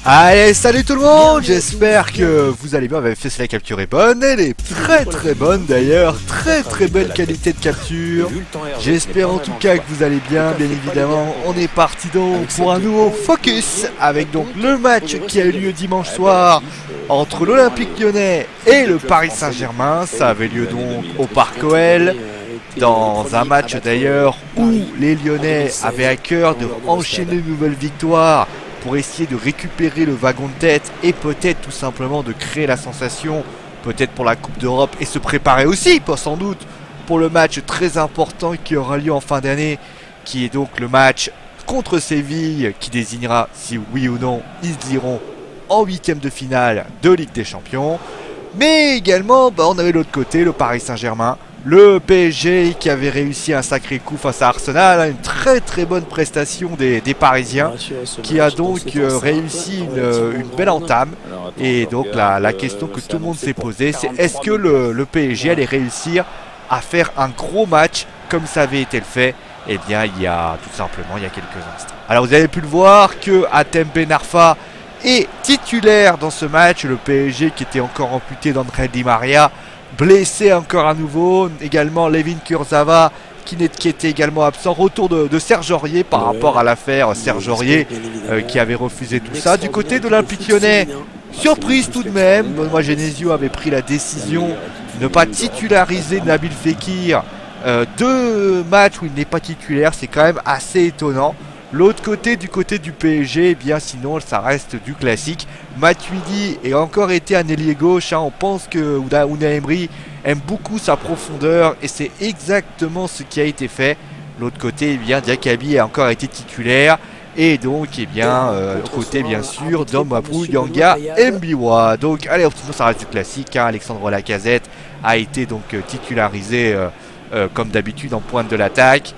Allez, salut tout le monde, j'espère que vous allez bien, la capture est bonne, elle est très bonne d'ailleurs, très belle qualité de capture. J'espère en tout cas que vous allez bien évidemment. On est parti donc pour un nouveau focus avec donc le match qui a eu lieu dimanche soir entre l'Olympique Lyonnais et le Paris Saint-Germain. Ça avait lieu donc au Parc OL, dans un match d'ailleurs où les Lyonnais avaient à cœur de enchaîner une nouvelle victoire pour essayer de récupérer le wagon de tête et peut-être tout simplement de créer la sensation, peut-être pour la Coupe d'Europe, et se préparer aussi, sans doute, pour le match très important qui aura lieu en fin d'année, qui est donc le match contre Séville, qui désignera si oui ou non ils iront en huitième de finale de Ligue des Champions. Mais également, on avait de l'autre côté le Paris Saint-Germain, le PSG qui avait réussi un sacré coup face à Arsenal, une très bonne prestation des Parisiens, qui a donc réussi une belle entame. Et donc la question que tout le monde s'est posée, c'est est-ce que le PSG allait réussir à faire un gros match comme ça avait été le fait? Eh bien il y a quelques instants. Alors vous avez pu le voir que Hatem Ben Arfa est titulaire dans ce match. Le PSG qui était encore amputé d'André Di Maria, blessé encore à nouveau, également Layvin Kurzawa qui était également absent, retour de Serge Aurier par rapport à l'affaire Serge Aurier qui avait refusé tout ça. Du côté de l'Olympique Lyonnais, surprise tout de même, Benoît Genesio avait pris la décision de ne pas titulariser Nabil Fekir. Deux matchs où il n'est pas titulaire, c'est quand même assez étonnant. L'autre côté, du côté du PSG, eh bien sinon ça reste du classique. Matuidi a encore été un ailier gauche, on pense que Unai Emery aime beaucoup sa profondeur et c'est exactement ce qui a été fait. L'autre côté, eh bien Diakabi a encore été titulaire et donc côté bien sûr d'Omapou, Yanga et Mbiwa. Donc allez, sinon ça reste du classique, Alexandre Lacazette a été donc titularisé comme d'habitude en pointe de l'attaque.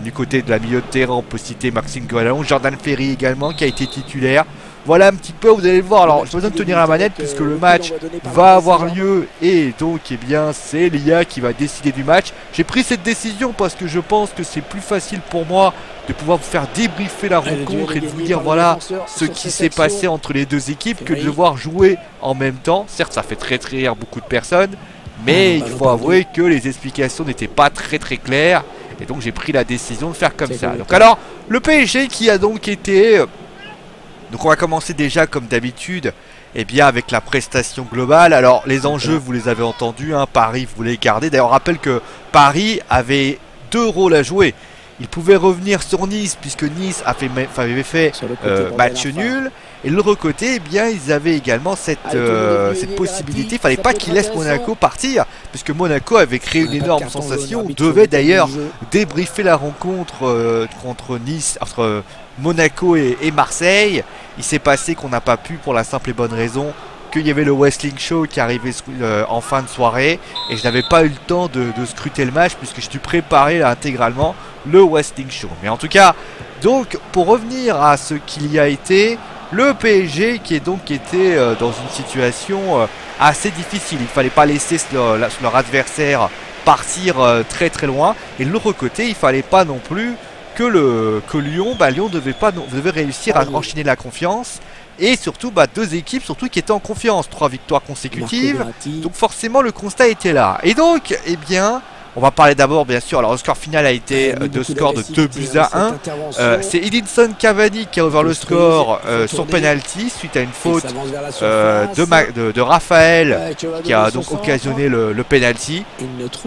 Du côté de la milieu de terrain, on peut citer Maxime Gollon, Jordan Ferry également qui a été titulaire. Voilà un petit peu, vous allez le voir. Alors, j'ai besoin de tenir la manette puisque le match va avoir lieu et donc, eh bien, c'est l'IA qui va décider du match. J'ai pris cette décision parce que je pense que c'est plus facile pour moi de pouvoir vous faire débriefer la rencontre et de vous dire voilà ce qui s'est passé entre les deux équipes que de devoir jouer en même temps. Certes, ça fait très rire beaucoup de personnes, mais il faut avouer que les explications n'étaient pas très claires. Et donc j'ai pris la décision de faire comme ça. Donc alors, le PSG qui a donc été... Donc on va commencer déjà comme d'habitude, eh bien avec la prestation globale. Alors les enjeux, vous les avez entendus, Paris voulait les garder. D'ailleurs on rappelle que Paris avait deux rôles à jouer. Il pouvait revenir sur Nice, puisque Nice avait fait match nul. Et de l'autre côté, eh bien, ils avaient également cette possibilité. Il ne fallait pas qu'ils laissent Monaco partir, puisque Monaco avait créé une énorme sensation. On devait d'ailleurs débriefer la rencontre contre Nice, entre Monaco et Marseille. Il s'est passé qu'on n'a pas pu pour la simple et bonne raison qu'il y avait le Wrestling Show qui arrivait en fin de soirée. Et je n'avais pas eu le temps de scruter le match, puisque je suis préparé intégralement le Wrestling Show. Mais en tout cas, donc, pour revenir à ce qu'il y a été... Le PSG qui était dans une situation assez difficile. Il ne fallait pas laisser leur adversaire partir très loin. Et de l'autre côté, il ne fallait pas non plus que Lyon devait réussir à enchaîner la confiance. Et surtout deux équipes qui étaient en confiance. 3 victoires consécutives. Donc forcément le constat était là. Et donc, eh bien... On va parler d'abord, bien sûr, alors le score final a été de score de 2-1. C'est Edinson Cavani qui a ouvert le score sur penalty suite à une faute de Raphaël qui a donc occasionné le penalty.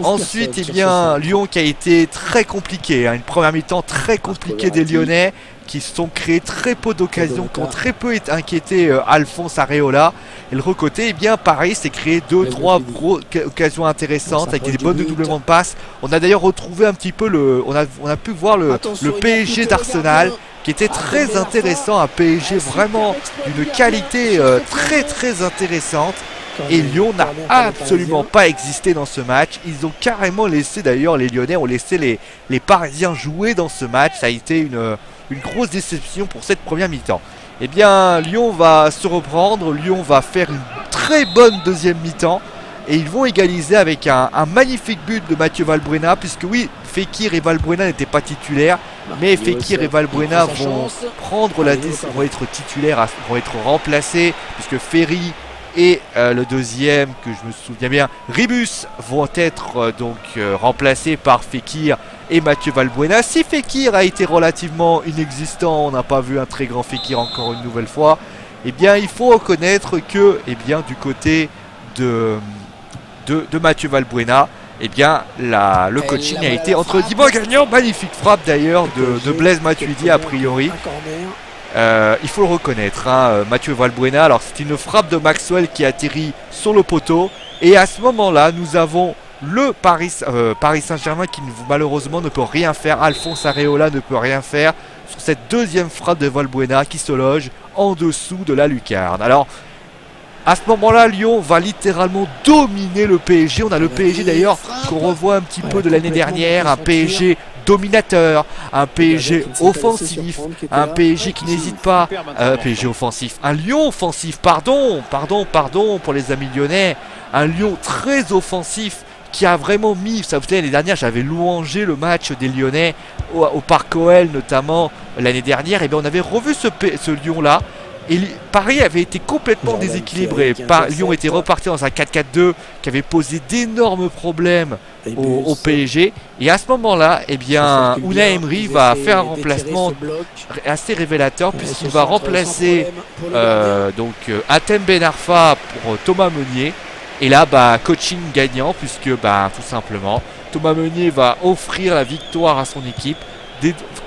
Ensuite, eh bien, Lyon qui a été très compliqué, une première mi-temps très compliquée des Lyonnais qui se sont créés très peu d'occasions, qui ont très peu inquiété Alphonse Areola. Et le côté, eh bien, Paris s'est créé 2-3 occasions intéressantes avec des bonnes doublements de passes. On a d'ailleurs retrouvé un petit peu on a pu voir le PSG d'Arsenal qui était très intéressant, un PSG vraiment d'une qualité très intéressante. Et Lyon n'a absolument pas existé dans ce match. Ils ont carrément laissé, d'ailleurs les Lyonnais ont laissé les Parisiens jouer dans ce match. Ça a été une grosse déception pour cette première mi-temps. Eh bien Lyon va se reprendre, Lyon va faire une très bonne deuxième mi-temps. Et ils vont égaliser avec un magnifique but de Mathieu Valbuena, puisque oui, Fekir et Valbuena n'étaient pas titulaires, mais Fekir et Valbuena vont prendre la décision, vont être titulaires, vont être remplacés, puisque Ferry et le deuxième, que je me souviens bien, Ribus, vont être remplacés par Fekir et Mathieu Valbuena. Si Fekir a été relativement inexistant, on n'a pas vu un très grand Fekir encore une nouvelle fois, eh bien il faut reconnaître que du côté de Mathieu Valbuena, eh bien le coaching a été entre guillemets gagnant. Magnifique frappe d'ailleurs de Blaise Matuidi a priori. Il faut le reconnaître, hein, Mathieu Valbuena. Alors c'est une frappe de Maxwell qui atterrit sur le poteau. Et à ce moment-là, nous avons le Paris Saint-Germain qui malheureusement ne peut rien faire. Alphonse Areola ne peut rien faire sur cette deuxième frappe de Valbuena qui se loge en dessous de la lucarne. Alors à ce moment-là, Lyon va littéralement dominer le PSG. On a le PSG d'ailleurs qu'on revoit un petit peu de l'année dernière, un PSG dominateur, un PSG offensif, un PSG qui n'hésite pas, PSG offensif, un Lyon offensif, pardon pour les amis lyonnais, un Lyon très offensif qui a vraiment mis, ça vous savez, l'année dernière j'avais louangé le match des Lyonnais au Parc OL notamment l'année dernière, et bien on avait revu ce Lyon là. Et Paris avait été complètement déséquilibré. Lyon était reparti dans un 4-4-2 qui avait posé d'énormes problèmes au PSG. Et à ce moment-là, eh bien, Unai Emery va faire un remplacement assez révélateur puisqu'il va remplacer Hatem Ben Arfa pour Thomas Meunier. Et là, coaching gagnant puisque tout simplement, Thomas Meunier va offrir la victoire à son équipe.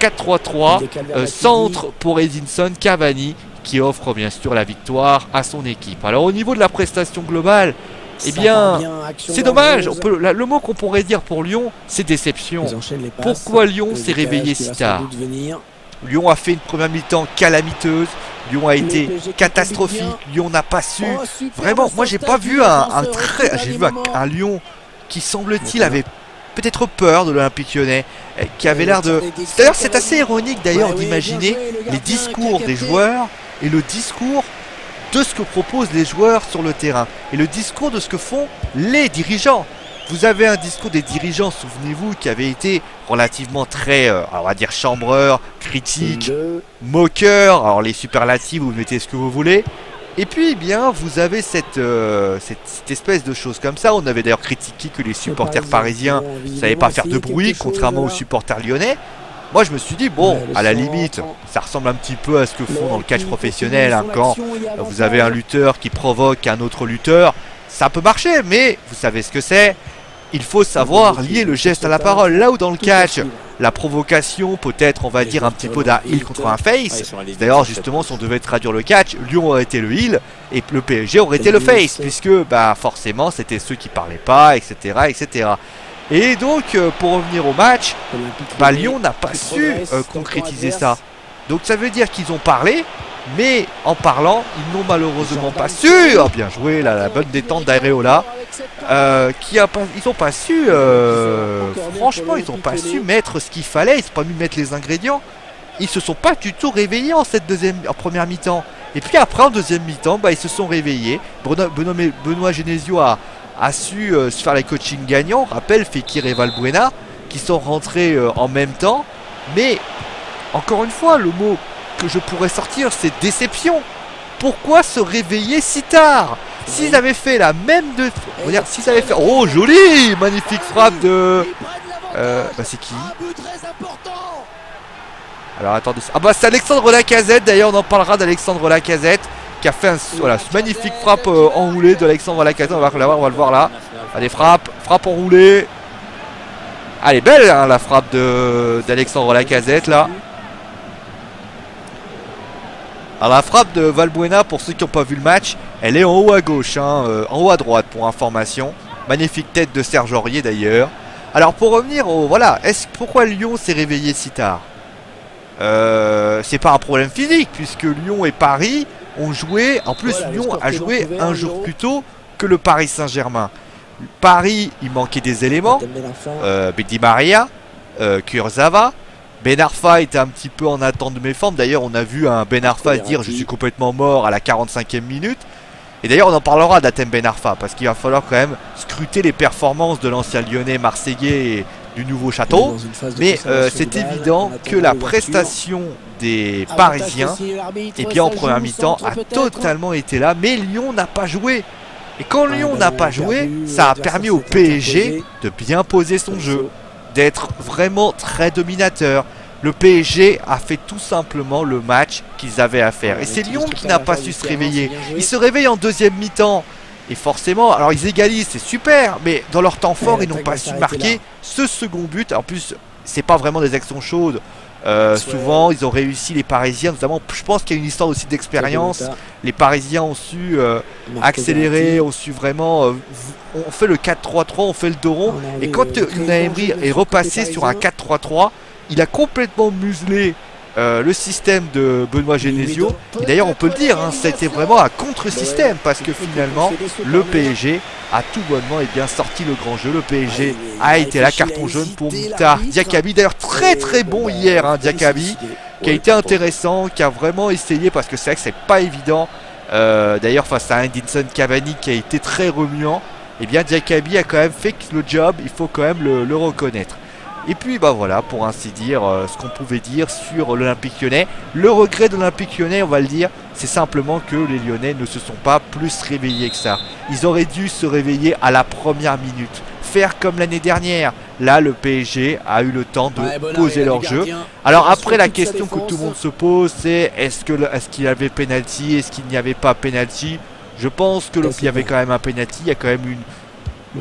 4-3-3, centre pour Edinson Cavani, qui offre bien sûr la victoire à son équipe. Alors au niveau de la prestation globale, eh bien c'est dommage, le mot qu'on pourrait dire pour Lyon, c'est déception. Pourquoi Lyon s'est réveillé si tard? Lyon a fait une première mi-temps calamiteuse, Lyon a été catastrophique, Lyon n'a pas su, vraiment, moi j'ai pas vu j'ai vu un Lyon qui semble-t-il avait peut-être peur de l'Olympique Lyonnais, qui avait l'air de... D'ailleurs c'est assez ironique d'ailleurs d'imaginer les discours des joueurs et le discours de ce que proposent les joueurs sur le terrain et le discours de ce que font les dirigeants. Vous avez un discours des dirigeants, souvenez-vous, qui avait été relativement très, on va dire chambreur, critique, moqueur. Alors les superlatifs, vous mettez ce que vous voulez. Et puis, eh bien, vous avez cette espèce de chose comme ça. On avait d'ailleurs critiqué que les supporters parisiens ne savaient pas faire de bruit, contrairement aux supporters lyonnais. Moi, je me suis dit, bon, à la limite, ça ressemble un petit peu à ce que font dans le catch professionnel, hein, quand vous avez un lutteur qui provoque un autre lutteur. Ça peut marcher, mais vous savez ce que c'est. Il faut savoir lier le geste à la parole. Là où dans le catch, la provocation peut être, on va dire, un petit peu d'un heel contre un face. D'ailleurs, justement, si on devait traduire le catch, Lyon aurait été le heel et le PSG aurait été le face, puisque forcément, c'était ceux qui parlaient pas, etc., etc. Et donc, pour revenir au match, Lyon n'a pas su concrétiser ça. Donc ça veut dire qu'ils ont parlé, mais en parlant, ils n'ont malheureusement pas su. Oh, bien joué, là, la bonne détente d'Areola. Ils n'ont pas su, franchement, ils n'ont pas su mettre ce qu'il fallait. Ils n'ont pas mis mettre les ingrédients. Ils se sont pas du tout réveillés en première mi-temps. Et puis après, en deuxième mi-temps, ils se sont réveillés. Benoît Genesio a su se faire les coachings gagnants. On rappelle Fekir et Valbuena qui sont rentrés en même temps. Mais encore une fois, le mot que je pourrais sortir, c'est déception. Pourquoi se réveiller si tard? S'ils avaient fait la même s'ils avaient fait... Oh, joli! Magnifique frappe de... c'est qui? Alors attendez... c'est Alexandre Lacazette. D'ailleurs, on en parlera d'Alexandre Lacazette qui a fait ce magnifique frappe enroulée d'Alexandre Lacazette. On va le voir là. Allez, frappe enroulée. Elle est belle, hein, la frappe d'Alexandre Lacazette là. Alors la frappe de Valbuena, pour ceux qui n'ont pas vu le match, elle est en haut à gauche, hein, en haut à droite pour information. Magnifique tête de Serge Aurier d'ailleurs. Alors pour revenir au... Voilà, pourquoi Lyon s'est réveillé si tard? C'est pas un problème physique, puisque Lyon et Paris ont joué... En plus, Lyon a joué un jour plus tôt que le Paris Saint-Germain. Paris, il manquait des éléments. Di Maria, Kurzawa. Ben Arfa était un petit peu en attente de mes formes. D'ailleurs, on a vu un Ben Arfa dire je suis complètement mort à la 45e minute. Et d'ailleurs, on en parlera d'Hatem Ben Arfa parce qu'il va falloir quand même scruter les performances de l'ancien Lyonnais, Marseillais et du nouveau château. Mais c'est évident que la prestation des Parisiens, et bien en première mi-temps, a totalement été là. Mais Lyon n'a pas joué. Et quand Lyon n'a pas joué, ça a permis au PSG de bien poser son jeu, d'être vraiment très dominateur. Le PSG a fait tout simplement le match qu'ils avaient à faire. Et c'est Lyon qui n'a pas su se réveiller. Ils se réveillent en deuxième mi-temps. Et forcément, alors ils égalisent, c'est super. Mais dans leur temps fort, ils n'ont pas su marquer ce second but. En plus, c'est pas vraiment des actions chaudes. Souvent, ils ont réussi, les Parisiens, notamment, je pense qu'il y a une histoire aussi d'expérience. Les Parisiens ont su accélérer, ont su vraiment... on fait le 4-3-3, on fait le dos rond. Et quand Unai Emery est repassé sur un 4-3-3, il a complètement muselé le système de Benoît Genesio. Et d'ailleurs, on peut le dire, hein, c'était vraiment un contre-système parce que finalement, le PSG a tout bonnement bien sorti le grand jeu. Le PSG a été là, carton jaune pour Moutar Diakaby. D'ailleurs, très très bon hier, hein, Diakaby, qui a été intéressant, qui a vraiment essayé parce que c'est vrai que c'est pas évident. D'ailleurs, face à Edinson Cavani qui a été très remuant, et bien Diakaby a quand même fait le job, il faut quand même le reconnaître. Et puis bah voilà, pour ainsi dire, ce qu'on pouvait dire sur l'Olympique Lyonnais. Le regret de l'Olympique Lyonnais, on va le dire, c'est simplement que les Lyonnais ne se sont pas plus réveillés que ça. Ils auraient dû se réveiller à la première minute, faire comme l'année dernière. Là, le PSG a eu le temps de poser leur jeu. Alors après, la question que tout le monde se pose, c'est est-ce qu'il y avait penalty, est-ce qu'il n'y avait pas penalty? Je pense que il y avait quand même un penalty, il y a quand même une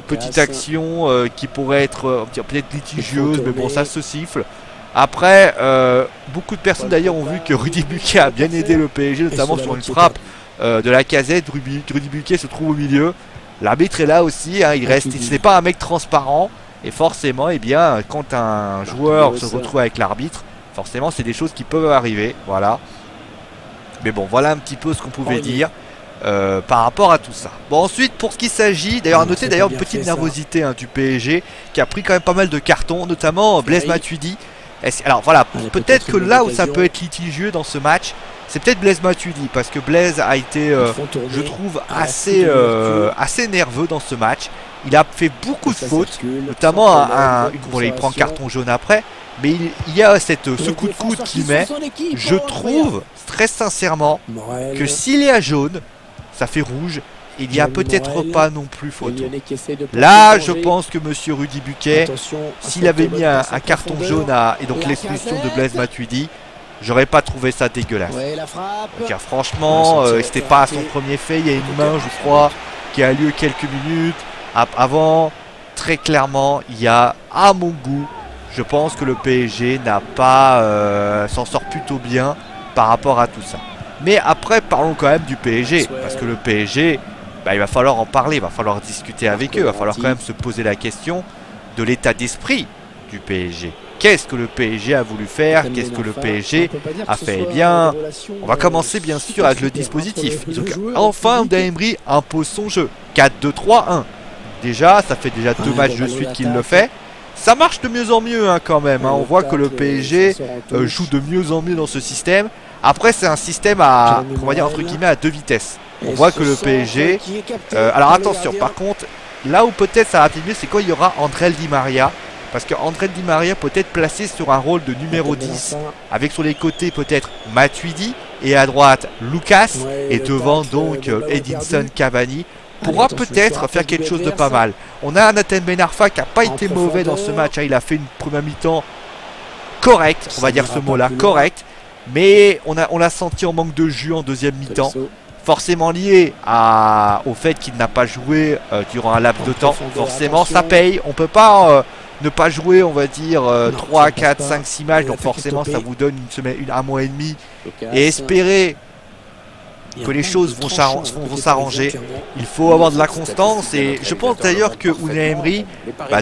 petite action qui pourrait être peut-être litigieuse, mais bon, ça se siffle. Après, beaucoup de personnes d'ailleurs ont vu que Rudy Buquet a bien aidé le PSG, notamment sur une frappe de la casette. Rudy Buquet se trouve au milieu. L'arbitre est là aussi, hein, ce n'est pas un mec transparent. Et forcément, eh bien, quand un joueur se retrouve avec l'arbitre, forcément, c'est des choses qui peuvent arriver. Voilà. Mais bon, voilà un petit peu ce qu'on pouvait dire. Par rapport à tout ça. Bon, ensuite pour ce qui s'agit, d'ailleurs à noter d'ailleurs une petite nervosité du PSG qui a pris quand même pas mal de cartons, notamment Blaise Matuidi. Alors voilà, peut-être que là où ça peut être litigieux dans ce match, c'est peut-être Blaise Matuidi, parce que Blaise a été, je trouve, assez nerveux dans ce match. Il a fait beaucoup de fautes, notamment bon, il prend carton jaune après, mais il y a ce coup de coude qu'il met. Je trouve très sincèrement que s'il y a jaune, ça fait rouge. Il n'y a peut-être pas non plus photo. Là, je pense que monsieur Rudy Buquet, s'il avait mis un carton jaune et donc l'expulsion de Blaise Matuidi, j'aurais pas trouvé ça dégueulasse. Donc, franchement, c'était pas son premier fait. Il y a une main, je crois, qui a lieu quelques minutes avant. Très clairement, il y a, à mon goût, je pense que le PSG n'a pas s'en sort plutôt bien par rapport à tout ça. Mais après, parlons quand même du PSG, parce que le PSG, bah, il va falloir en parler, il va falloir discuter avec eux, il va falloir quand même se poser la question de l'état d'esprit du PSG. Qu'est-ce que le PSG a voulu faire? Qu'est-ce que le PSG a fait? Eh bien, on va commencer bien sûr avec le dispositif. Donc, enfin, Unai Emery impose son jeu. 4-2-3-1. Déjà, ça fait déjà 2 matchs de suite qu'il le fait. Ça marche de mieux en mieux quand même. On voit que le PSG joue de mieux en mieux dans ce système. Après, c'est un système à, on va dire entre guillemets, à 2 vitesses. On voit que le PSG... alors attention, par contre, là où peut-être ça va mieux, c'est quand il y aura André Di Maria. Parce que André Di Maria peut être placé sur un rôle de numéro 10. Avec sur les côtés peut-être Matuidi. Et à droite, Lucas. Et devant donc Edinson Cavani. Pourra peut-être faire quelque chose de pas mal. On a Nathan Ben Arfa qui n'a pas été mauvais dans ce match. Il a fait une première mi-temps correcte. On va dire ce mot-là, correct. Mais on l'a senti en manque de jus en deuxième mi-temps, forcément lié au fait qu'il n'a pas joué durant un laps de temps. Forcément ça paye, on peut pas ne pas jouer, on va dire 3, 4, 5, 6 matchs, donc forcément ça vous donne une semaine, un mois et demi, et espérer que les choses vont s'arranger. Il faut avoir de la constance, et je pense d'ailleurs que Unai Emery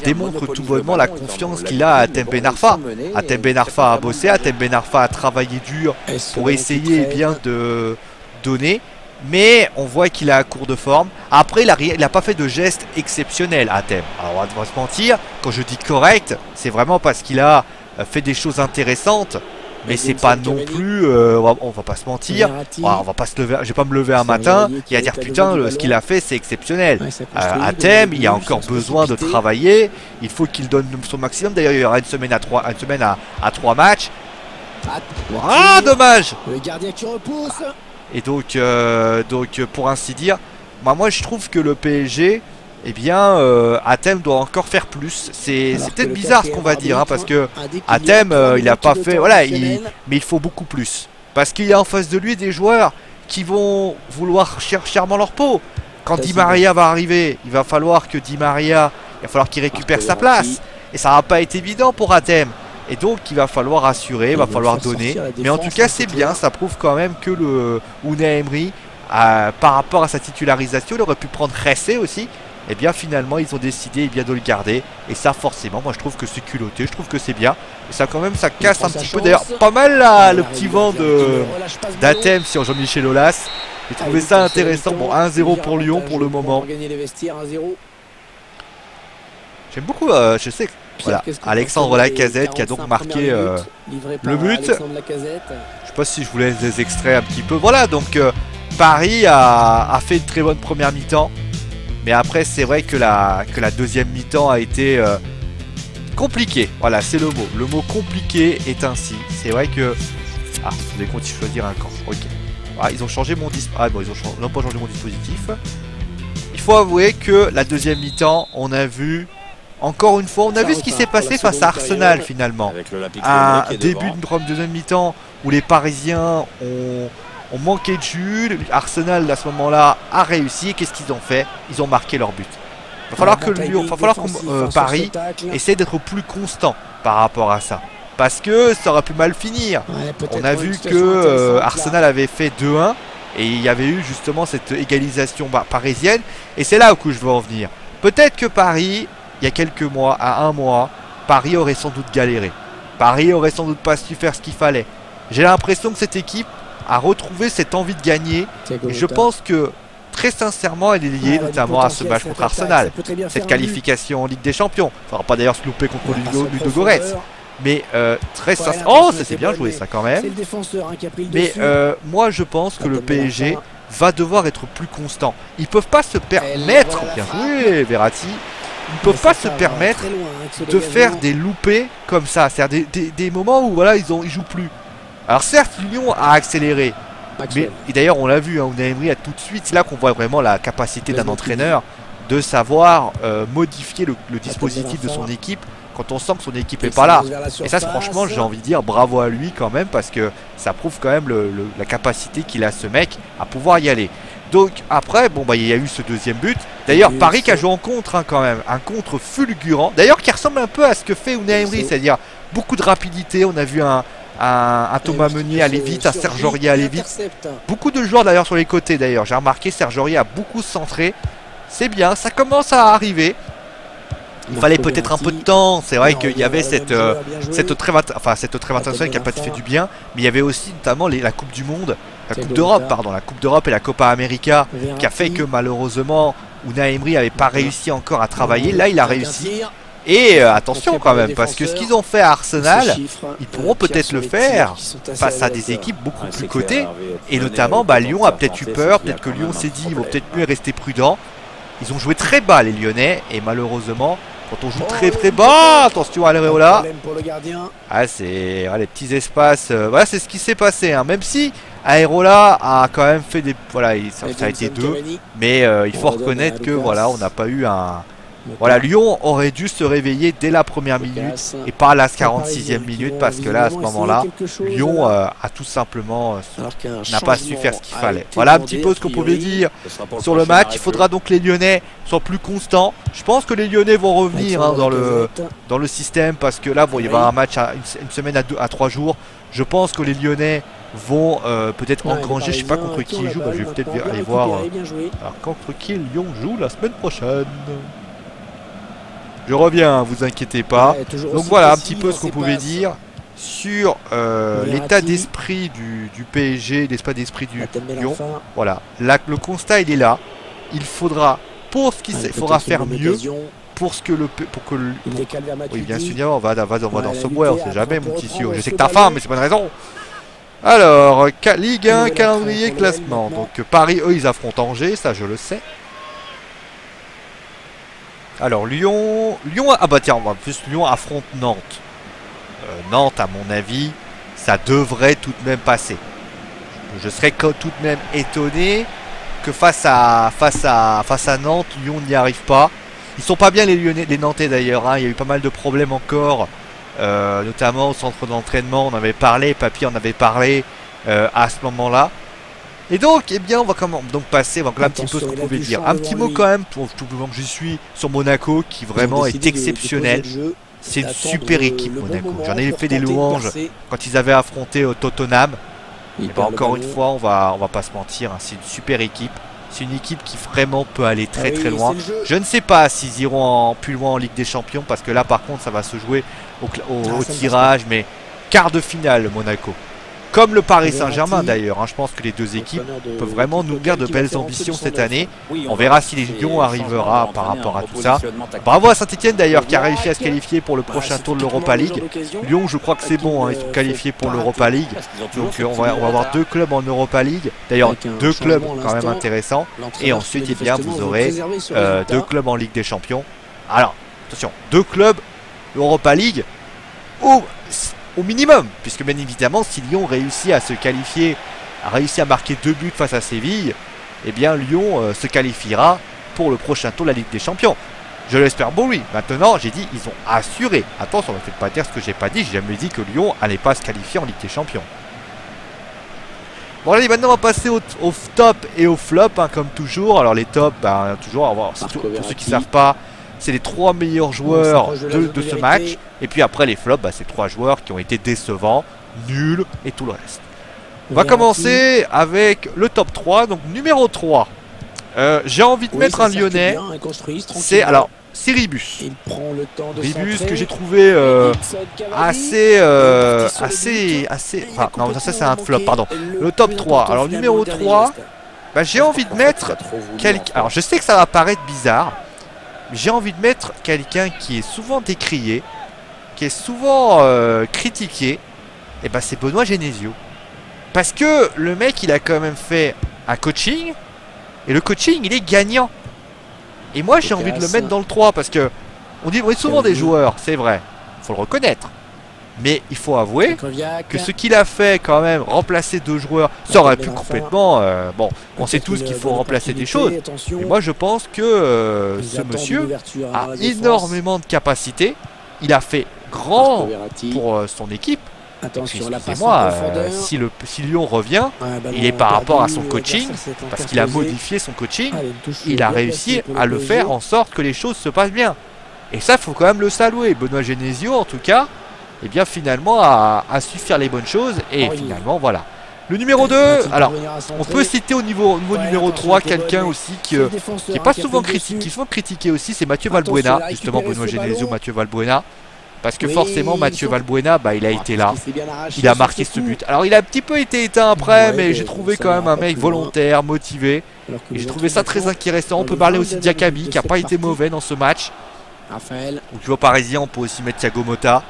démontre tout bonnement la confiance qu'il a à Hatem Ben Arfa. Hatem Ben Arfa a bossé, Hatem Ben Arfa a travaillé dur pour essayer bien de donner, mais on voit qu'il est à court de forme. Après, il n'a pas fait de geste exceptionnel, Hatem. Alors on va se mentir, quand je dis correct, c'est vraiment parce qu'il a fait des choses intéressantes. mais c'est pas non plus, on va pas se mentir, on va pas se lever, je vais pas me lever un matin et à dire putain ce qu'il a fait c'est exceptionnel. À Thème, il y a encore besoin de travailler, il faut qu'il donne son maximum. D'ailleurs il y aura une semaine à 3 matchs. Ah dommage. Le gardien qui repousse. Et donc pour ainsi dire, moi je trouve que le PSG, eh bien, Athème doit encore faire plus. C'est peut-être bizarre ce qu'on va dire, hein, parce que Athème, il a pas fait, voilà, mais il faut beaucoup plus. Parce qu'il y a en face de lui des joueurs qui vont vouloir chèrement leur peau. Quand Di Maria va arriver, il va falloir que Di Maria, il va falloir qu'il récupère sa place. Et ça va pas être évident pour Athème. Et donc il va falloir assurer, il va falloir donner. Mais en tout cas c'est bien, ça prouve quand même que le Unai Emery, par rapport à sa titularisation, il aurait pu prendre Ressé aussi. Et bien finalement ils ont décidé de le garder. Et ça forcément, moi je trouve que c'est culotté, je trouve que c'est bien. Et ça quand même, ça casse un petit peu. D'ailleurs pas mal là, le petit vent d'Athème sur Jean-Michel Aulas. J'ai trouvé ça intéressant. Bon, 1-0 pour Lyon pour le moment. J'aime beaucoup, je sais que voilà, Alexandre Lacazette qui a donc marqué le but. Je sais pas si je vous laisse des extraits un petit peu. Voilà, donc Paris a fait une très bonne première mi-temps. Mais après c'est vrai que la deuxième mi-temps a été compliquée. Voilà, c'est le mot. Le mot compliqué est ainsi. C'est vrai que... Ah, vous avez continué à choisir un camp. Ok. Ah, ils ont changé mon dispositif. Ah bon, ils n'ont pas changé mon dispositif. Il faut avouer que la deuxième mi-temps, on a vu... Encore une fois, on a vu ce qui s'est passé face à Arsenal finalement. Un début de deuxième mi-temps où les Parisiens ont manqué de jus. Arsenal à ce moment-là a réussi. Qu'est-ce qu'ils ont fait? Ils ont marqué leur but. Il va falloir que Paris essaie d'être plus constant par rapport à ça. Parce que ça aurait pu mal finir. On a vu que Arsenal avait fait 2-1 et il y avait eu justement cette égalisation parisienne. Et c'est là où je veux en venir. Peut-être que Paris... Il y a quelques mois, à un mois, Paris aurait sans doute galéré. Paris aurait sans doute pas su faire ce qu'il fallait. J'ai l'impression que cette équipe a retrouvé cette envie de gagner. Et je pense que, très sincèrement, elle est liée notamment à ce match contre Arsenal. Cette qualification en Ligue des Champions. Il ne faudra pas d'ailleurs se louper contre Ludogorets. Mais très sincèrement... Oh, ça c'est bien joué ça quand même. Mais moi je pense que le PSG va devoir être plus constant. Ils ne peuvent pas se permettre... Bien joué Verratti. Ils ne peuvent pas se permettre de faire des loupés comme ça. C'est-à-dire des moments où voilà, ils jouent plus. Alors certes, Lyon a accéléré. Mais d'ailleurs, on l'a vu, hein, Unai Emery a tout de suite. C'est là qu'on voit vraiment la capacité d'un entraîneur de savoir modifier le dispositif de son équipe quand on sent que son équipe n'est pas là. Et ça, franchement, j'ai envie de dire bravo à lui quand même, parce que ça prouve quand même la capacité qu'il a, ce mec, à pouvoir y aller. Donc après, bon bah il y a eu ce deuxième but. D'ailleurs Paris qui a joué en contre hein, quand même, un contre fulgurant. D'ailleurs qui ressemble un peu à ce que fait Unai Emery, c'est-à-dire beaucoup de rapidité. On a vu un Thomas Meunier aller vite, un Serge Aurier aller vite. Beaucoup de joueurs d'ailleurs sur les côtés d'ailleurs. J'ai remarqué Serge Aurier a beaucoup centré. C'est bien, ça commence à arriver. Il fallait peut-être un peu de temps. C'est vrai qu'il y avait cette trêve internationale qui n'a pas fait du bien. Mais il y avait aussi notamment la Coupe du Monde. La Coupe d'Europe, pardon, la Coupe d'Europe et la Copa América qui a fait que malheureusement Unai Emery n'avait pas réussi encore à travailler. Là, il a réussi. Et attention quand même, parce que ce qu'ils ont fait à Arsenal, ils pourront peut-être le faire face à des équipes beaucoup plus cotées. Et notamment, Lyon a peut-être eu peur. Peut-être que Lyon s'est dit, ils vont peut-être mieux rester prudents. Ils ont joué très bas les Lyonnais. Et malheureusement, quand on joue très très bas, attention à l'Areola. Ah, c'est les petits espaces. Voilà, c'est ce qui s'est passé. Hein. Même si Areola a quand même fait des... Voilà, ça a été 2. Mais il faut reconnaître que voilà, on n'a pas eu un... Voilà, Lyon aurait dû se réveiller dès la première minute et pas à la 46e minute, parce que là, à ce moment-là, Lyon a tout simplement n'a pas su faire ce qu'il fallait. Voilà un petit peu ce qu'on pouvait dire sur le match. Il faudra donc que les Lyonnais soient plus constants. Je pense que les Lyonnais vont revenir hein, dans le système, parce que là, bon, il y aura un match à une semaine à 3 jours. Je pense que les Lyonnais vont peut-être engranger, je sais pas contre qui ils jouent, je vais peut-être aller voir alors, contre qui Lyon joue la semaine prochaine. Je reviens, vous inquiétez pas. Donc voilà un petit peu ce qu'on pouvait dire sur l'état d'esprit du PSG, l'état d'esprit du Lyon. Voilà, là, le constat il est là. Il faudra, pour ce qu'il faudra faire mieux pour ce que le... Il décale vers Oui, bien sûr, on va dans ce bois, on sait jamais, mon petit Sio. Je sais que t'as faim, mais c'est pas une raison. Alors, Ligue 1, calendrier, classement. Donc, Paris, eux, ils affrontent Angers, ça, je le sais. Alors, Lyon... Ah bah tiens, en plus, Lyon affronte Nantes. Nantes, à mon avis, ça devrait tout de même passer. Je serais tout de même étonné que face à Nantes, Lyon n'y arrive pas. Ils sont pas bien les Nantais d'ailleurs, hein. Il y a eu pas mal de problèmes encore, notamment au centre d'entraînement. On avait parlé, Papy en avait parlé à ce moment-là. Et donc, eh bien, on va passer, un petit peu ce qu'on pouvait dire. Un petit mot quand même, pour tout le monde que j'y suis, sur Monaco, qui vraiment est exceptionnel. C'est une super équipe, Monaco. J'en ai fait des louanges quand ils avaient affronté Tottenham. Et ben, encore une fois, on va pas se mentir, hein, c'est une super équipe. C'est une équipe qui vraiment peut aller très loin. Je ne sais pas s'ils iront plus loin en Ligue des Champions, parce que là, par contre, ça va se jouer au tirage, mais quart de finale, Monaco. Comme le Paris Saint-Germain d'ailleurs, hein. Je pense que les deux équipes peuvent vraiment nous dire de belles ambitions cette année. On verra si les Lyon arrivera par rapport à tout ça. Bravo à Saint-Etienne d'ailleurs qui a réussi à se qualifier pour le prochain tour de l'Europa League. Lyon, je crois que c'est bon, hein. Ils sont qualifiés pour l'Europa League. Donc on va avoir deux clubs en Europa League. D'ailleurs deux clubs quand même intéressants. Et ensuite eh bien, vous aurez deux clubs en Ligue des Champions. Alors attention, deux clubs Europa League au minimum, puisque bien évidemment si Lyon réussit à se qualifier, a réussi à marquer 2 buts face à Séville, eh bien Lyon se qualifiera pour le prochain tour de la Ligue des Champions. Je l'espère pour lui. Maintenant, j'ai dit, ils ont assuré. Attention, ne me faites pas dire ce que j'ai pas dit, j'ai jamais dit que Lyon allait pas se qualifier en Ligue des Champions. Bon allez, maintenant on va passer au top et au flop, hein, comme toujours. Alors les tops, ben, toujours, pour ceux qui ne savent pas, c'est les 3 meilleurs joueurs de ce match. Et puis après les flops, bah, c'est 3 joueurs qui ont été décevants, nuls et tout le reste. On va commencer avec le top 3. Donc numéro 3. J'ai envie de mettre un Lyonnais. C'est Ribus. Ribus que j'ai trouvé assez. Enfin, non, ça c'est un flop, pardon. Le top 3. Alors numéro 3, bah, j'ai envie de mettre quelqu'un. Alors je sais que ça va paraître bizarre. J'ai envie de mettre quelqu'un qui est souvent décrié, qui est souvent critiqué, et ben c'est Benoît Genesio. Parce que le mec, il a quand même fait un coaching, et le coaching, il est gagnant. Et moi, j'ai envie de le mettre dans le 3, parce que on dit souvent des joueurs, c'est vrai, faut le reconnaître. Mais il faut avouer que ce qu'il a fait quand même, remplacer 2 joueurs, ça aurait pu complètement... bon, on sait tous qu'il faut remplacer des choses. Et moi je pense que ce monsieur a énormément de capacités. Il a fait grand pour son équipe. Excusez-moi, si Lyon revient, il est par rapport à son coaching, parce qu'il a modifié son coaching, il a réussi à le faire en sorte que les choses se passent bien. Et ça, il faut quand même le saluer. Benoît Genesio, en tout cas, et bien finalement a su faire les bonnes choses. Et finalement, voilà. Le numéro 2, alors, on peut citer au niveau numéro 3 quelqu'un aussi qui est pas souvent critiqué, qui est souvent critiqué aussi, c'est Mathieu Valbuena. Justement, Benoît Genesio, Mathieu Valbuena. Parce que forcément, Mathieu Valbuena, bah, il a été là. Il a marqué ce but. Alors, il a un petit peu été éteint après, mais j'ai trouvé quand même un mec volontaire, motivé. Et j'ai trouvé ça très intéressant. On peut parler aussi de Diakabi, qui n'a pas été mauvais dans ce match. Au niveau parisien, on peut aussi mettre Thiago Motta,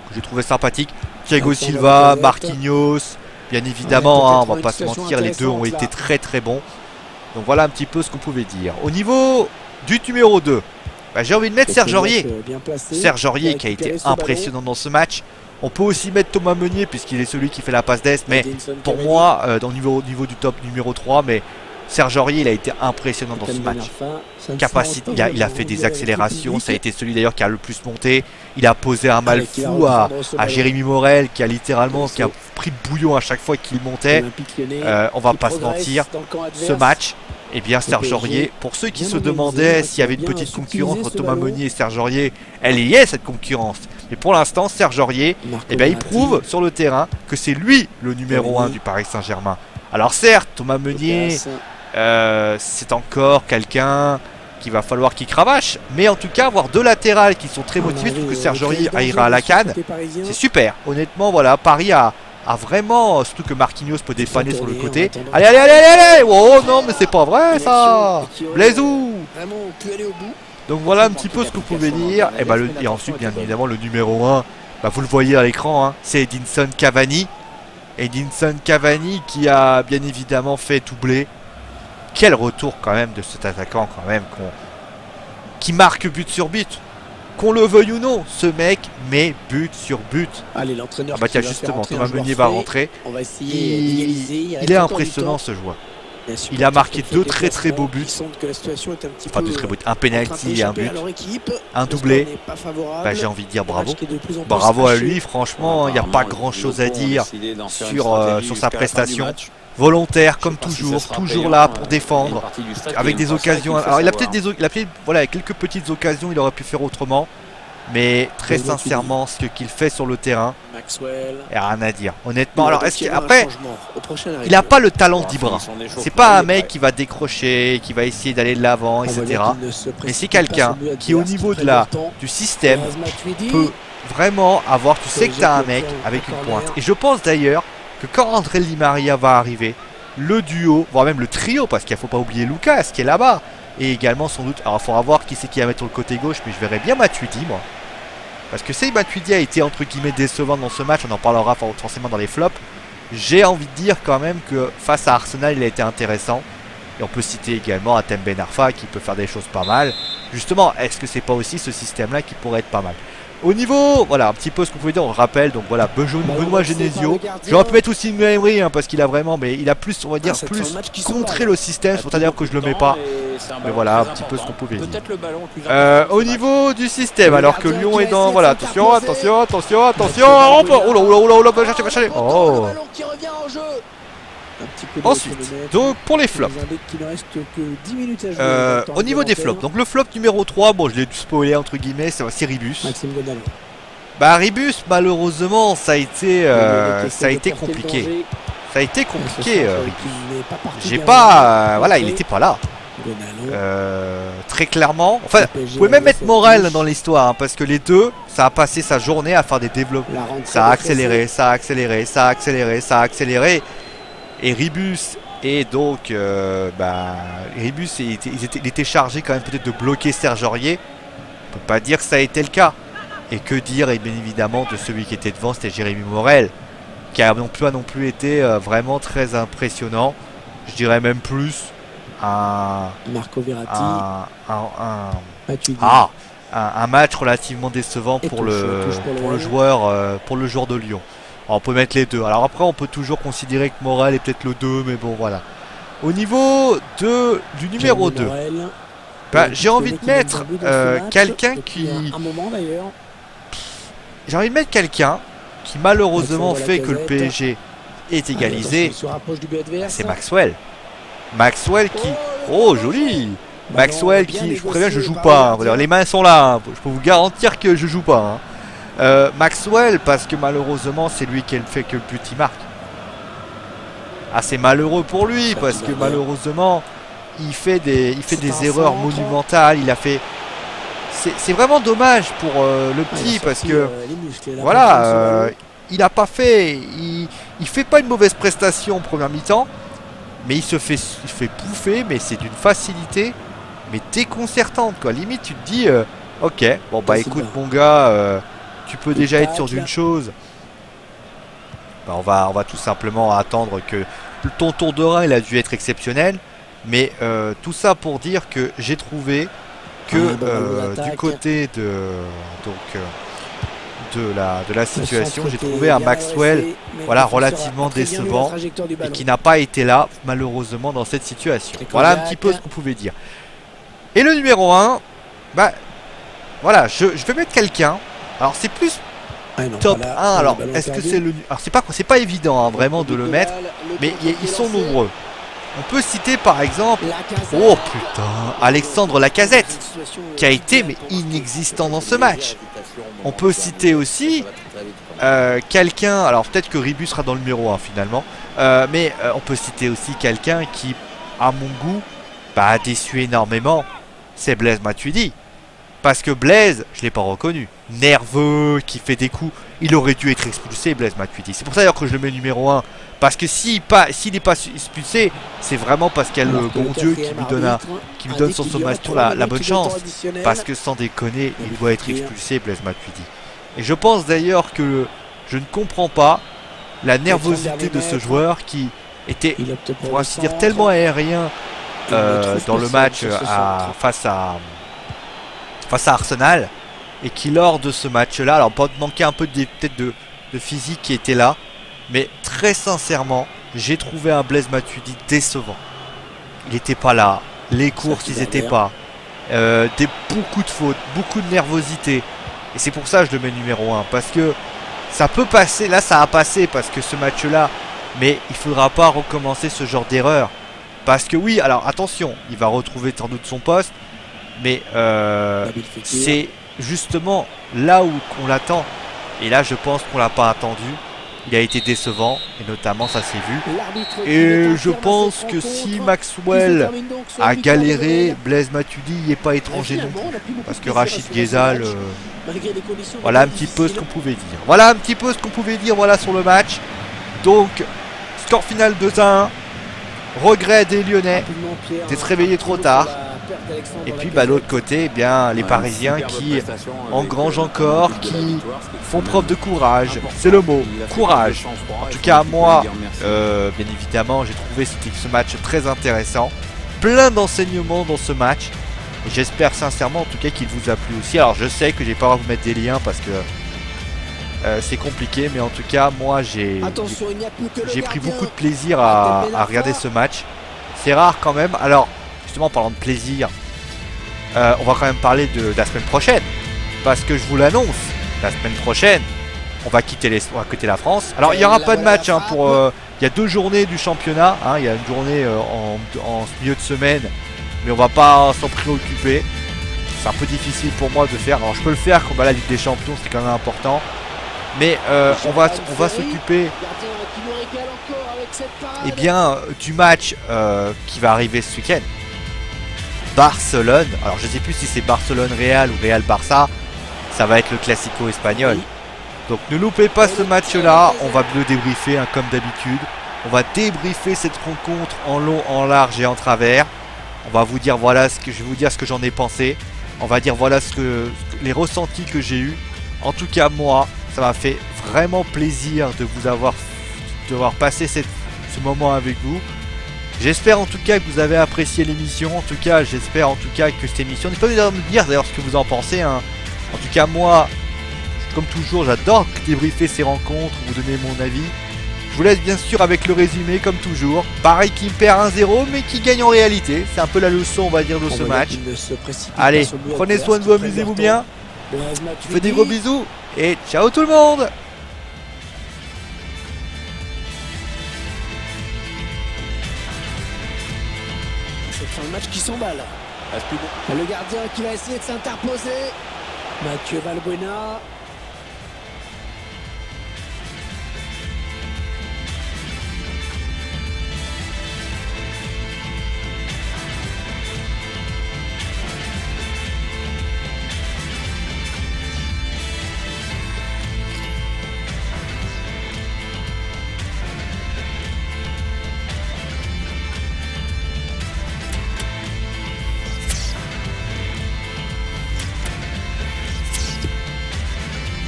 que j'ai trouvé sympathique. Thiago Silva, Marquinhos, bien évidemment, hein, on va pas se mentir, les deux ont été très bons. Donc voilà un petit peu ce qu'on pouvait dire. Au niveau du numéro 2, bah, j'ai envie de mettre Serge Aurier. Serge Aurier qui a été impressionnant dans ce match. On peut aussi mettre Thomas Meunier puisqu'il est celui qui fait la passe d'Est. Mais pour moi, au niveau du top numéro 3, mais Serge Aurier, il a été impressionnant dans ce match. Capacité, il a fait des accélérations. Ça a été celui d'ailleurs qui a le plus monté. Il a posé un mal fou à Jérémy Morel qui a littéralement pris le bouillon à chaque fois qu'il montait. On va pas se mentir. Ce match, eh bien Serge Aurier, pour ceux qui se demandaient s'il y avait une petite concurrence entre Thomas Meunier et Serge Aurier, elle y est cette concurrence. Mais pour l'instant, Serge Aurier, eh bien, il prouve sur le terrain que c'est lui le numéro 1 du Paris Saint-Germain. Alors certes, Thomas Meunier, c'est encore quelqu'un qu'il va falloir qu'il cravache. Mais en tout cas, avoir 2 latérales qui sont très motivés, surtout que Serge Aurier ira à la CAN, c'est super. Honnêtement, voilà, Paris a vraiment, surtout que Marquinhos peut dépanner sur le côté. Allez. Oh non, mais c'est pas vrai ça. Blaisou. Donc voilà un petit peu ce que vous pouvez dire. Et ensuite, bien évidemment, le numéro 1, vous le voyez à l'écran, hein, c'est Edinson Cavani. Edinson Cavani qui a bien évidemment fait doubler. Quel retour quand même de cet attaquant quand même qui marque but sur but. Qu'on le veuille ou non, ce mec met but sur but. Allez, l'entraîneur. Ah bah tiens, justement, Thomas Meunier va rentrer. Il est impressionnant ce joueur. Il a marqué deux très très beaux buts. Enfin, deux très beaux buts. Un penalty et un but. Un doublé. Bah, j'ai envie de dire bravo. Bravo à lui. Franchement, il n'y a pas grand chose à dire sur sa prestation. Volontaire comme toujours, toujours là pour défendre, avec des occasions. Alors il a peut-être voilà, quelques petites occasions, il aurait pu faire autrement, mais très sincèrement, ce qu'il fait sur le terrain, il n'y a rien à dire. Honnêtement, alors après, il n'a pas le talent d'Ibra. C'est pas un mec qui va décrocher, qui va essayer d'aller de l'avant, etc. Mais c'est quelqu'un qui, au niveau du système, peut vraiment avoir. Tu sais que tu as un mec avec une pointe. Et je pense d'ailleurs que quand André Di Maria va arriver, le duo, voire même le trio, parce qu'il ne faut pas oublier Lucas qui est là-bas, et également sans doute, alors il faudra voir qui c'est qui va mettre sur le côté gauche, mais je verrais bien Matuidi moi, parce que si Matuidi a été entre guillemets décevant dans ce match, on en parlera forcément dans les flops, j'ai envie de dire quand même que face à Arsenal il a été intéressant, et on peut citer également Hatem Ben Arfa qui peut faire des choses pas mal. Justement, est-ce que c'est pas aussi ce système là qui pourrait être pas mal? Au niveau, voilà, un petit peu ce qu'on pouvait dire, on le rappelle, donc voilà, Benoît Genesio. J'aurais pu mettre aussi Emery, hein, parce qu'il a vraiment, mais il a plus, on va dire, plus contré le système, c'est-à-dire que je le mets pas. Mais voilà, un petit peu ce qu'on pouvait dire. Au niveau du système, alors que Lyon est dans, voilà, attention, attention, attention, attention, oh là, va chercher, oh. Ensuite, donc pour les flops, au niveau des flops, donc le flop numéro 3, bon je l'ai spoilé entre guillemets, c'est Ribus. Bah Ribus malheureusement ça a été compliqué. Ça a été compliqué Ribus. J'ai pas, voilà, il était pas là. Très clairement, enfin vous pouvez même mettre Morel dans l'histoire, hein, parce que les deux, ça a passé sa journée à faire des développements. Ça a accéléré, ça a accéléré, ça a accéléré, ça a accéléré. Et Ribus et donc Ribus il était chargé quand même peut-être de bloquer Serge Aurier. On peut pas dire que ça a été le cas. Et que dire, et bien évidemment de celui qui était devant, c'était Jérémy Morel, qui a non plus été vraiment très impressionnant. Je dirais même plus Marco Verratti, un match relativement décevant pour le joueur de Lyon. Alors, on peut mettre les deux. Alors après on peut toujours considérer que Morel est peut-être le 2, mais bon voilà. Au niveau du numéro 2, j'ai envie de mettre quelqu'un qui... J'ai envie de mettre quelqu'un qui malheureusement fait que le PSG est égalisé. C'est Maxwell. Maxwell qui... Oh joli. Maxwell qui... Je vous préviens, je joue pas. Hein. Les mains sont là. Hein. Je peux vous garantir que je joue pas. Hein. Maxwell, parce que malheureusement c'est lui qui fait que le but il marque. Ah, c'est malheureux pour lui parce que malheureusement il fait des erreurs monumentales. Il a fait, c'est vraiment dommage pour le petit parce que voilà, il a pas fait, il fait pas une mauvaise prestation en première mi-temps, mais il se fait bouffer, mais c'est d'une facilité mais déconcertante quoi. Limite tu te dis ok, bon bah écoute mon gars, tu peux déjà être sûr d'une chose. Bah, on va tout simplement attendre que ton tour de rein il a dû être exceptionnel. Mais tout ça pour dire que j'ai trouvé que du côté de la situation, j'ai trouvé un Maxwell voilà, relativement décevant et qui n'a pas été là malheureusement dans cette situation. Voilà un petit peu ce qu'on pouvait dire. Et le numéro 1, bah voilà, je vais mettre quelqu'un. Alors c'est plus top 1. Alors est-ce que c'est le... Alors c'est pas évident hein, vraiment de le mettre, mais ils sont nombreux. On peut citer par exemple, oh putain, Alexandre Lacazette, qui a été mais inexistant dans ce match. On peut citer aussi quelqu'un, alors peut-être que Ribus sera dans le numéro 1 finalement, mais on peut citer aussi quelqu'un qui, à mon goût, a déçu énormément, c'est Blaise Matuidi. Parce que Blaise, je l'ai pas reconnu. Nerveux, qui fait des coups. Il aurait dû être expulsé, Blaise Matuidi. C'est pour ça d'ailleurs que je le mets numéro 1. Parce que s'il n'est pas expulsé, c'est vraiment parce qu'il y a le bon Dieu qui lui donne sur son match la bonne chance. Parce que sans déconner, il doit être expulsé, Blaise Matuidi. Et je pense d'ailleurs que je ne comprends pas la nervosité de ce joueur qui était, pour ainsi dire, tellement aérien dans le match face à Arsenal. Et qui lors de ce match-là, alors peut manquer un peu peut-être de physique qui était là. Mais très sincèrement, j'ai trouvé un Blaise Matuidi décevant. Il n'était pas là. Les courses, ils n'étaient pas. Beaucoup de fautes, beaucoup de nervosité. Et c'est pour ça que je le mets numéro 1. Parce que ça peut passer. Là, ça a passé parce que ce match-là. Mais il ne faudra pas recommencer ce genre d'erreur. Parce que oui, alors attention, il va retrouver sans doute son poste. Mais c'est justement là où on l'attend. Et là, je pense qu'on ne l'a pas attendu. Il a été décevant, et notamment ça s'est vu. Et je pense que si Maxwell a galéré, Blaise Matuidi n'y est pas étranger non plus. Parce que Rachid Ghezal, voilà un petit peu ce qu'on pouvait dire. Voilà un petit peu ce qu'on pouvait dire sur le match. Donc, score final 2-1. Regret des Lyonnais d'être réveillés trop tard. Et puis de l'autre côté, eh bien, les Parisiens qui engrangent encore, qui font preuve de courage. C'est le mot, courage. En tout cas, moi, bien évidemment, j'ai trouvé ce match très intéressant. Plein d'enseignements dans ce match. Et j'espère sincèrement, en tout cas, qu'il vous a plu aussi. Alors, je sais que j'ai pas à vous mettre des liens parce que c'est compliqué. Mais en tout cas, moi, j'ai pris beaucoup de plaisir à regarder ce match. C'est rare quand même. Alors, justement, en parlant de plaisir, on va quand même parler de la semaine prochaine. Parce que je vous l'annonce, la semaine prochaine, on va quitter la France. Alors, il n'y aura pas de match. Il y a 2 journées du championnat. Il y a une journée en milieu de semaine. Mais on va pas s'en préoccuper. C'est un peu difficile pour moi de faire. Alors, je peux le faire comme la Ligue des Champions, c'est quand même important. Mais on va s'occuper du match qui va arriver ce week-end. Barcelone, alors je ne sais plus si c'est Barcelone-Real ou Real-Barça, ça va être le Classico espagnol. Donc ne loupez pas ce match-là, on va le débriefer comme d'habitude. On va débriefer cette rencontre en long, en large et en travers. On va vous dire je vais vous dire ce que j'en ai pensé. On va dire les ressentis que j'ai eus. En tout cas moi, ça m'a fait vraiment plaisir de vous avoir passé ce moment avec vous. J'espère en tout cas que vous avez apprécié l'émission. En tout cas, j'espère en tout cas que cette émission... N'hésitez pas à me dire d'ailleurs ce que vous en pensez. En tout cas, moi, comme toujours, j'adore débriefer ces rencontres, vous donner mon avis. Je vous laisse bien sûr avec le résumé, comme toujours. Pareil qui perd 1-0, mais qui gagne en réalité. C'est un peu la leçon, on va dire, de ce match. Allez, prenez soin de vous, amusez-vous bien. Je vous fais des gros bisous et ciao tout le monde. Un match qui s'emballe. Le gardien qui va essayer de s'interposer. Mathieu Valbuena.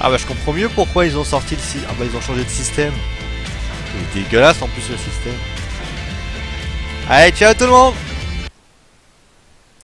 Ah bah je comprends mieux pourquoi ils ont sorti ils ont changé de système. C'est dégueulasse en plus le système. Allez, ciao tout le monde.